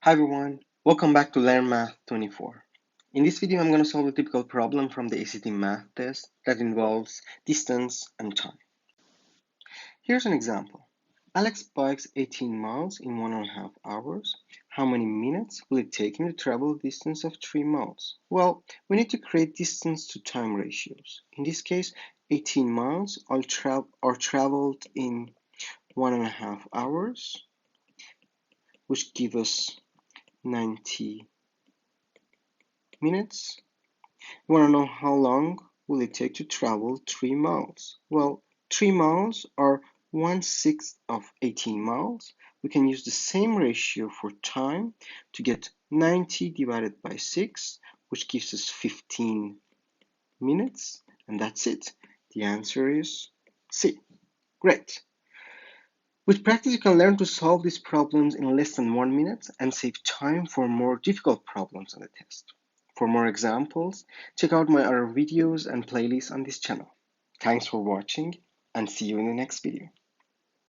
Hi everyone, welcome back to Learn Math 24. In this video, I'm going to solve a typical problem from the ACT math test that involves distance and time. Here's an example. Alex bikes 18 miles in 1.5 hours. How many minutes will it take him to travel a distance of 3 miles? Well, we need to create distance to time ratios. In this case, 18 miles are traveled in 1.5 hours, which give us 90 minutes. You want to know how long will it take to travel 3 miles? Well, 3 miles are 1/6 of 18 miles. We can use the same ratio for time to get 90 divided by 6, which gives us 15 minutes, and that's it. The answer is C. Great. With practice, you can learn to solve these problems in less than 1 minute and save time for more difficult problems on the test. For more examples, check out my other videos and playlists on this channel. Thanks for watching and see you in the next video.